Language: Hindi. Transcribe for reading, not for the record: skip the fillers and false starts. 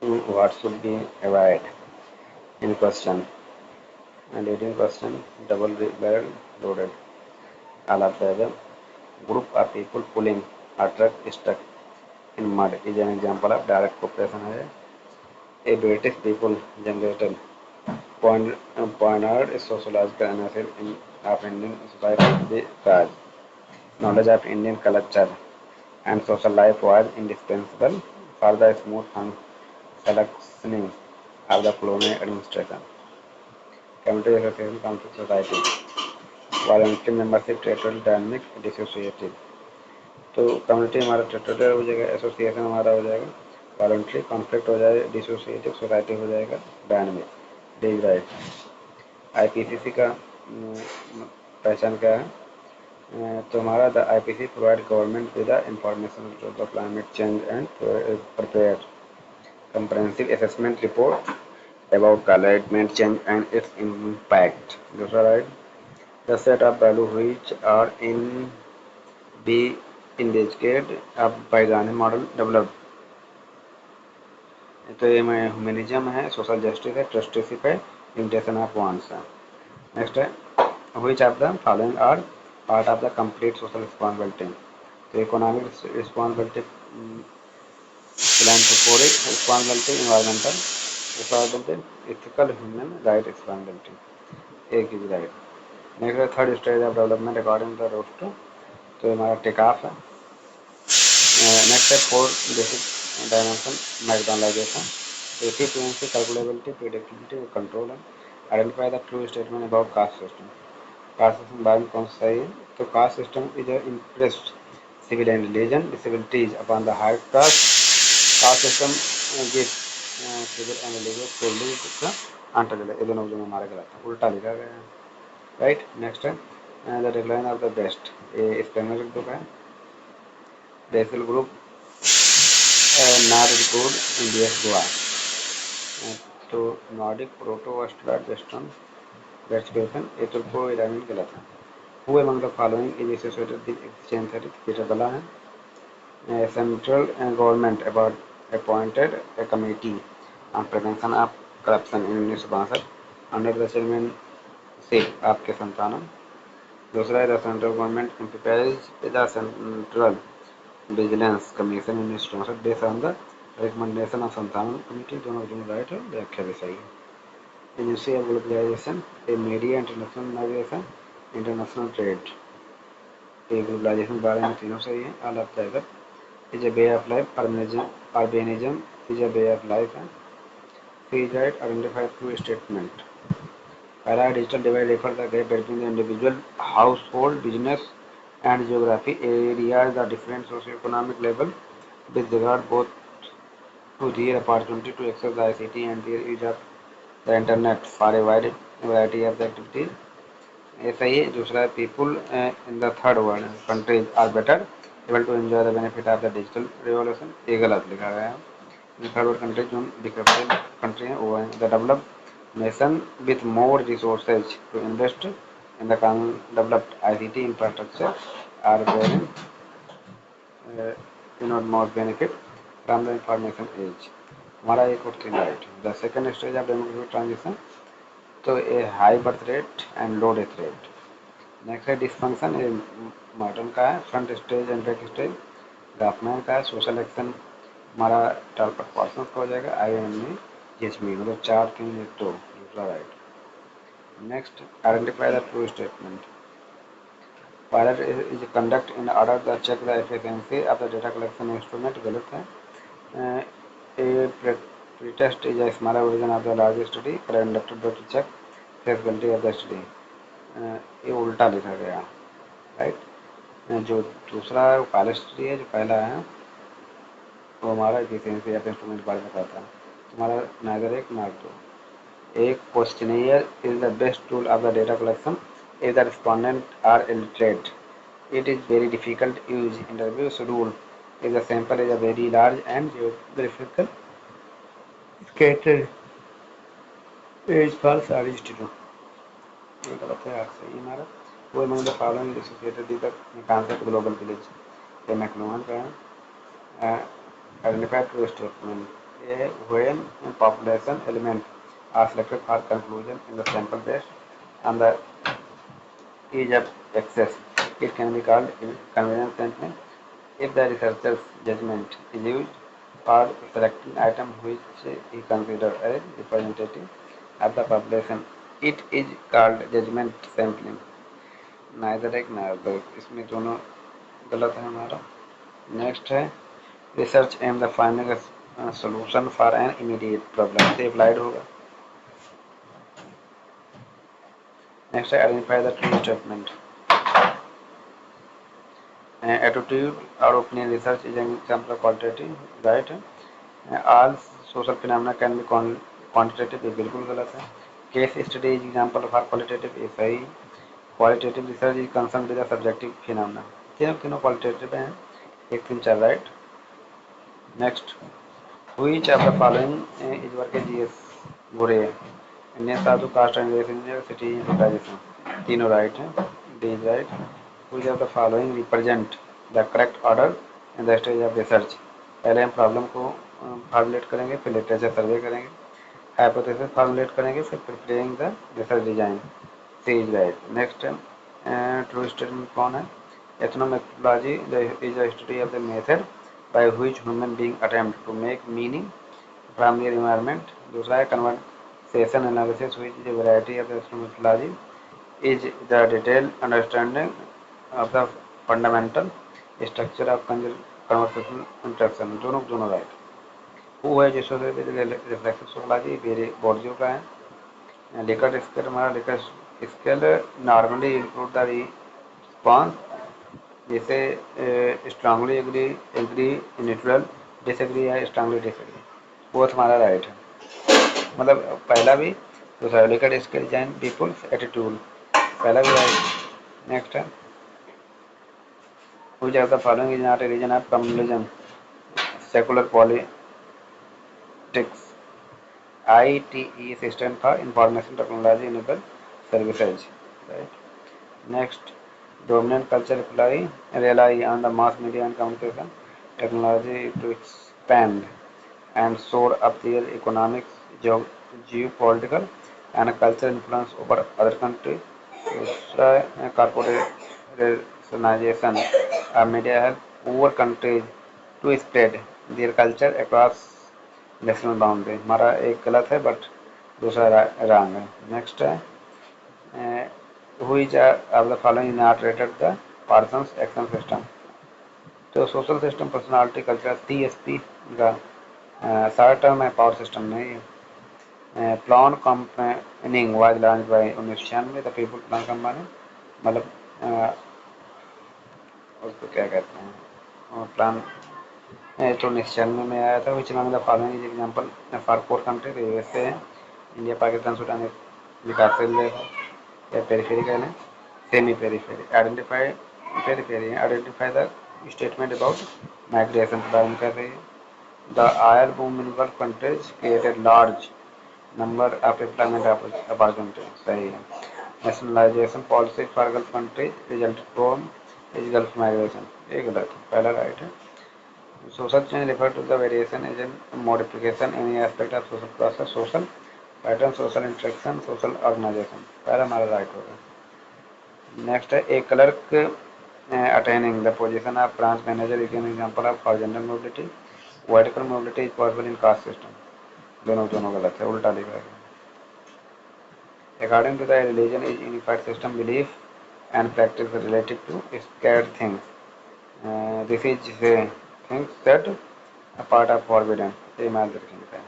what should be avoided in question? And leading question, double barrel loaded. All of the above. Group of people pulling a truck stuck in mud is an example of direct cooperation. A British people generated pioneered sociological analysis of Indian society. The Raj. Knowledge of Indian culture and social life was indispensable for the smooth functioning of the colonial administration. Community association, conflict society, voluntary membership, territorial dynamic, dissociative. तो कम्युनिटी हमारा टेरिटोरियल हो जाएगा, एसोसिएशन हमारा हो जाएगा, वॉलंटरी, कॉन्फ्लिक्ट हो जाएगा, डिसोसिएटिव, सोसाइटी हो जाएगा, डायनामिक, डिराइव। आईपीसीसी का पहचान क्या है? तो हमारा the IPC provide government with the information of climate change and prepare comprehensive assessment report about climate change and its impact. दूसरा right, the set of values which are in be indicated by Gandhi model developed. तो ये में ह्यूमनिज्म है, सोशल जस्टिस है, ट्रस्टीशिप है, लिमिटेशन ऑफ वांट्स है। नेक्स्ट है, which of the following are part of the complete social responsibility? तो economic responsibility, philanthropic responsibility, environmental responsibility, ethical human right responsibility. एक is right. Next third stage of development according to the Rostow, तो हमारा टेक ऑफ है। नेक्स्ट है four basic dimension McDonaldization, efficiency, calculability, predictability और कंट्रोल है। Identify the true statement about caste system. Caste system बारे में कौन सा सही है? तो caste system is impressed civil and religion disabilities upon the higher cast. Caste system gives civil and religious privilege का अंटर, ये दोनों जो हमारा गलत है, उल्टा लिखा गया है। राइट। नेक्स्ट है the decline of the best, ये स्पेनर लिख दो है, BECIL group not record India Goa. तो नॉर्डिक प्रोटो ऑस्ट्रेलिया वेस्टर्न वेस्टिफिकेशन, ये तुर्को ईरानी गलत है। Who among the following is associated with exchange theory, Peter बला है। Central government about appointed A committee on prevention of corruption in 1962 under the chairmanship of के संतानम। दूसरा है the central government एम्पैवर्स the central vigilance commission 1964 based on the recommendation of Santhanam committee, दोनों दोनों राइट है, व्याख्या भी सही है। Agency of globalisation, A media, internationalisation, international trade, ये ग्लोबलाइजेशन के बारे में तीनों सही है। All of the is a way of life, urbanism is a way of life है। C is right, identify true statement. पहला digital divide refer the gap between the individual household business and geography areas the different socio economic level with regard both to their opportunity to access the ICT and their use of the internet for a wide variety of the activities. ये सही है। दूसरा है people in the third world countries are better able to enjoy the benefit of the digital revolution, ये गलत लिखा गया है। थर्ड वर्ल्ड कंट्रीज जो डेवलप्ड कंट्री है वो है the developed nation with more resources to invest in the developed ICT infrastructure are reaping most benefit from the information age। हमारा एक और तीन right. The second stage of demographic transition, तो A high birth rate and low death rate. Next है डिस्फंक्शन, ये मॉडर्न का है, front stage and back stage. Government का है, सोशल एक्शन हमारा टॉल पर पर्सन का हो जाएगा, IM में GHM, मतलब 4 3 1 2, दूसरा right. Next identify the true statement. Pilot is conduct in order to check the efficiency of the data collection instrument, गलत है। A pretest is a smaller version of the larger study conducted to check feasibility of the study, ये उल्टा लिखा गया, राइट। जो दूसरा पायलट स्टडी है, जो पहला है वो हमारा एफिशिएंसी ऑफ इंस्ट्रूमेंट के बारे में बताता है। तुम्हारा नाइदर एक मार्क दो। एक questionnaire is the best tool of the data collection if the respondents are illiterate. It is very difficult to use interview schedule if the sample is a very large and geographical scattered. Is false or is true? ये गलत है, सही है हमारा। वो among the following associated with the concept global village, ये मैक्लोमन का है। Identify true statement, when population elements are selected for conclusion in the sample based on the age of access. It can be called convenience sampling. If the researcher's judgment is used for selecting item which he considers as representative of the population, it is called judgment sampling. Neither एक नाइदर इसमें दोनों गलत है हमारा. नेक्स्ट है research aim the finding solution for an immediate problem से अप्लाइड होगा. नेक्स्ट है identify the true statement. Attitude और opinion research is an example of qualitative right. All social phenomena can be quantitative, ये बिल्कुल गलत है. Case study is example of qualitative, ये सही. Qualitative research is concern with the subjective phenomena, तीनों क्वालिटेटिव हैं. एक तीन चार right. Next which of the following is work GS Ghurye. Indian sadhu caste and city independence, तीनों राइट हैं. D is right. Which of the following represent the correct order in the stage of research. पहले हम प्रॉब्लम को फॉर्मुलेट करेंगे, फिर लिटरेचर सर्वे करेंगे, हाइपोथेसिस फॉर्मुलेट करेंगे, फिर preparing the research design. C is right. Next true statement कौन है. Ethnomethodology is a study of the method by which human being attempt to make meaning from their environment. दूसरा है conversation analysis which is a variety of the methodology is the detailed understanding of the fundamental structure of conversational interaction. दोनों राइट. वो है जिसको रिफ्लेक्सिव सोशोलॉजी मेरे बोर्डियो का है. लिकर्ट स्केल हमारा Likert scale normally include the response, जैसे स्ट्रांगली एग्री न्यूट्रल डिसएग्री है स्ट्रांगली डिसएग्री. वो हमारा राइट है. मतलब पहला भी दूसरा Likert scale design people's attitude, पहला भी राइट. नेक्स्ट है which of the following is not a reason of communalism. Secular politics. ITE assistant for information technology enable services right. Next dominant culture rely on the mass media and communication technology to expand and soar up their economic, geopolitical and cultural influence over other countries. Corporationization of media help poor countries to spread their culture across national boundary. हमारा एक गलत है बट दूसरा रॉन्ग है. नेक्स्ट है which of the following is not rated the Parsons action system. तो social system personality culture TSP का सारा टर्म है, पावर सिस्टम नहीं है. Plan campaign was launch by 1996 the people plan campaign, मतलब उसको क्या कहते हैं प्लान तो 1996 में आया था. Which among the following is example for four country. USA है, इंडिया, पाकिस्तान, सूडान विकासशील देश है. पेरिफेरिकल है, सेमी पेरिफेरी. आइडेंटिफाई पेरिफेरी है. Identify the statement about migration के बारे में कर रही है. The oil boom in gulf countries created large number of employment opportunity, सही है. Nationalisation policy for gulf countries resulted from is gulf migration, ये गलत है, पहला राइट है. Social change refer to the variation is an modification in aspect of social process, social pattern, social interaction, social organisation, पहला हमारा राइट होगा. नेक्स्ट है A clerk attaining the position of branch manager is an example of horizontal mobility. Vertical mobility is possible in caste system. दोनों गलत है, उल्टा लिखा है. According to the religion is unified system belief and practice related to sacred things. This is things that a part of forbidden, ये मान रखेंगे.